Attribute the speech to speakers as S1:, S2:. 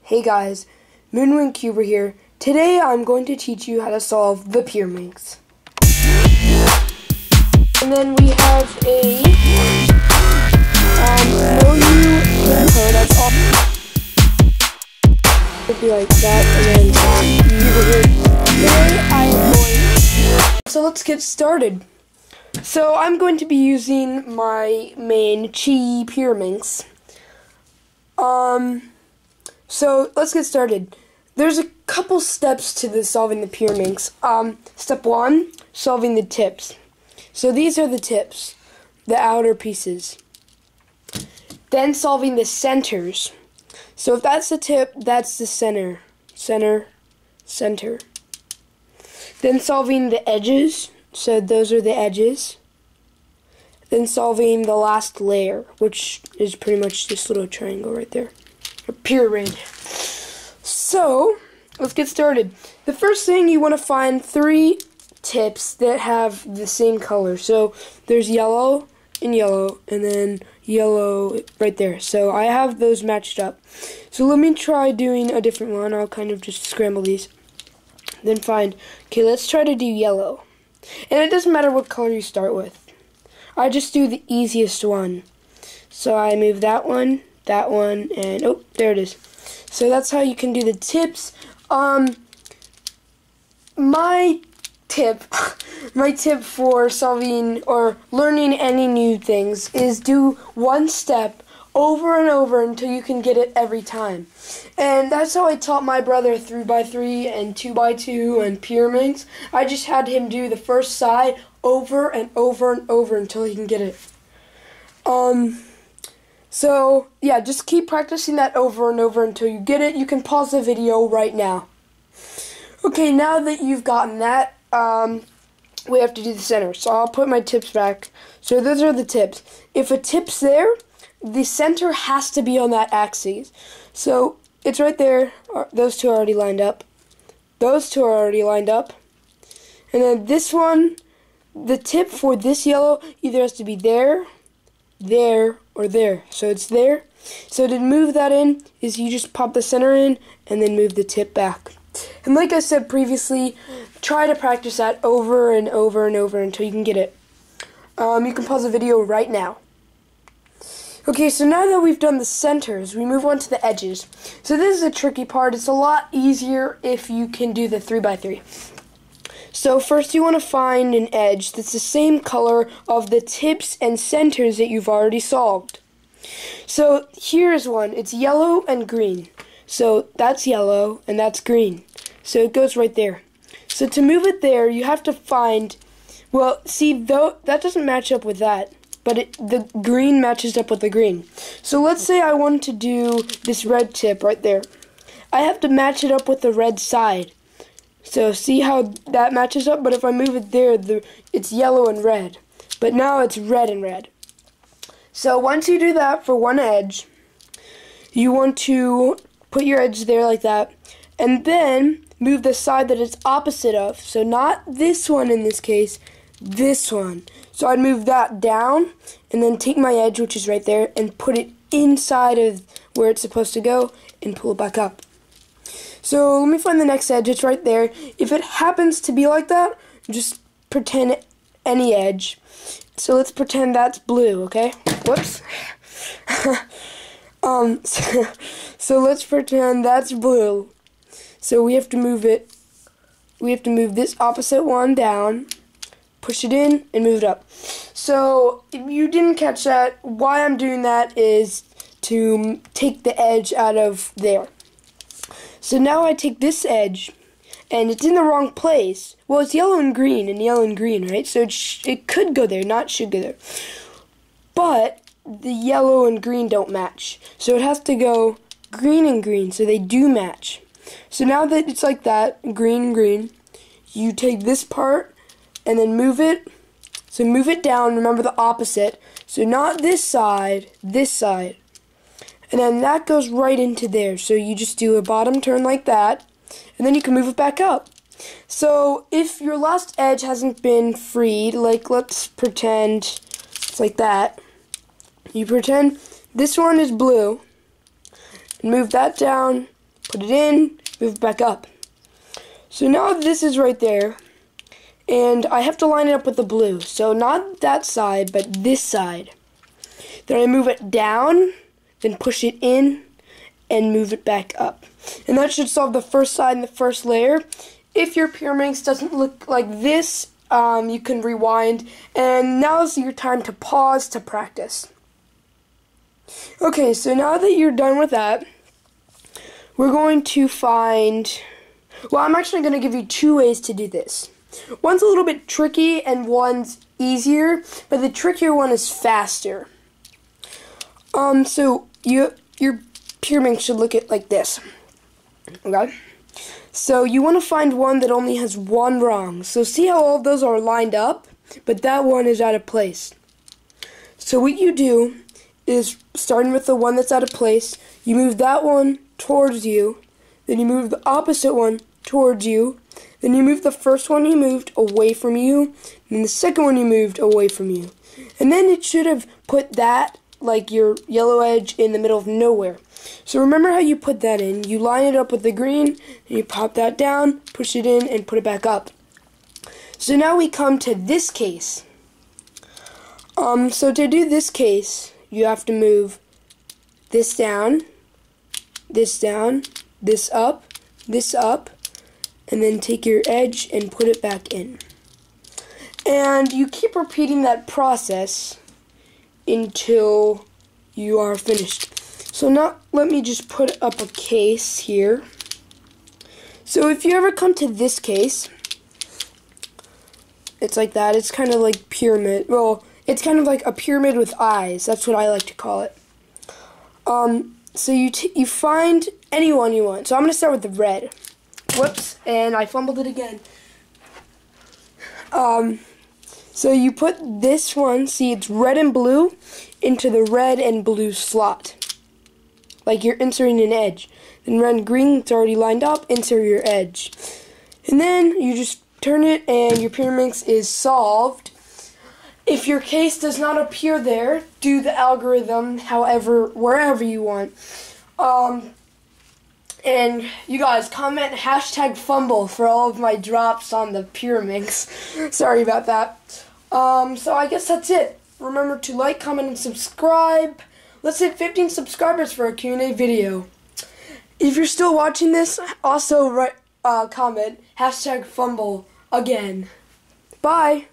S1: Hey guys, MoonwingCuber here. Today I'm going to teach you how to solve the Pyraminx. And then we have a no new code. That's all. It'd be like that, and then you will hear. Today I am going. So let's get started. So I'm going to be using my main Pyraminx. So let's get started. There's a couple steps to this solving the Pyraminx. Step 1, solving the tips. So these are the tips, the outer pieces. Then solving the centers. So if that's the tip, that's the center. Center. Then solving the edges. So those are the edges. Then solving the last layer, which is pretty much this little triangle right there. A pyramid. So, let's get started. The first thing, you want to find 3 tips that have the same color. So, there's yellow, and then yellow right there. So, I have those matched up. So, let me try doing a different one. I'll kind of just scramble these. Then find, okay, let's try to do yellow. And it doesn't matter what color you start with. I just do the easiest one. So, I move that one, and oh, there it is. So that's how you can do the tips. My tip for solving or learning any new things is do one step over and over until you can get it every time. And that's how I taught my brother 3x3 and 2x2 and Pyraminx. I just had him do the first side over and over and over until he can get it. So, yeah, just keep practicing that over and over until you get it. You can pause the video right now. Okay, now that you've gotten that, we have to do the center. So I'll put my tips back. So those are the tips. If a tip's there, the center has to be on that axis. So it's right there. Those two are already lined up. Those two are already lined up. And then this one, the tip for this yellow either has to be there, or there. So it's there. So to move that in is you just pop the center in and then move the tip back. And like I said previously, try to practice that over and over and over until you can get it. You can pause the video right now. Okay, so now that we've done the centers, we move on to the edges. So this is the tricky part. It's a lot easier if you can do the 3x3. So first you want to find an edge that's the same color of the tips and centers that you've already solved. So here's one. It's yellow and green. So that's yellow and that's green. So it goes right there. So to move it there, you have to find, well, see, though that doesn't match up with that, but the green matches up with the green. So let's say I want to do this red tip right there. I have to match it up with the red side. So see how that matches up? But if I move it there, it's yellow and red. But now it's red and red. So once you do that for one edge, you want to put your edge there like that. And then move the side that it's opposite of. So not this one in this case, this one. So I'd move that down and then take my edge, which is right there, and put it inside of where it's supposed to go and pull it back up. So let me find the next edge. It's right there. If it happens to be like that, just pretend any edge. So let's pretend that's blue, okay? Whoops. So let's pretend that's blue. So we have to move it. We have to move this opposite one down, push it in, and move it up. So if you didn't catch that, why I'm doing that is to take the edge out of there. So now I take this edge, and it's in the wrong place. Well, it's yellow and green, right? So it could go there, not should go there. But the yellow and green don't match. So it has to go green and green, so they do match. So now that it's like that, green and green, you take this part and then move it. So move it down, remember the opposite. So not this side, this side. And then that goes right into there. So you just do a bottom turn like that, and then you can move it back up. So if your last edge hasn't been freed, like let's pretend it's like that. You pretend this one is blue, and move that down, put it in, move it back up. So now this is right there, and I have to line it up with the blue. So not that side, but this side. Then I move it down, then push it in, and move it back up. And that should solve the first side and the first layer. If your Pyraminx doesn't look like this, you can rewind. And now is your time to pause to practice. Okay, so now that you're done with that, we're going to find... Well, I'm actually going to give you 2 ways to do this. One's a little bit tricky and one's easier, but the trickier one is faster. So your Pyraminx should look like this. Okay? So you want to find one that only has one rung. So see how all of those are lined up, but that one is out of place. So what you do is, starting with the one that's out of place, you move that one towards you, then you move the opposite one towards you, then you move the first one you moved away from you, and the second one you moved away from you. And then it should have put that, like your yellow edge, in the middle of nowhere. So remember how you put that in. You line it up with the green, and you pop that down, push it in, and put it back up. So now we come to this case. So to do this case, you have to move this down, this up, and then take your edge and put it back in. And you keep repeating that process until you are finished. So now let me just put up a case here. So if you ever come to this case, it's like that. It's kind of like pyramid. Well, it's kind of like a pyramid with eyes. That's what I like to call it. So you find anyone you want. So I'm going to start with the red. Whoops, and I fumbled it again. So you put this one, see it's red and blue, into the red and blue slot. Like you're inserting an edge. Then red and green, it's already lined up, insert your edge. And then you just turn it and your Pyraminx is solved. If your case does not appear there, do the algorithm wherever you want. And you guys, comment #fumble for all of my drops on the Pyraminx. Sorry about that. So I guess that's it. Remember to like, comment, and subscribe. Let's hit 15 subscribers for a Q&A video. If you're still watching this, also comment #fumble again. Bye.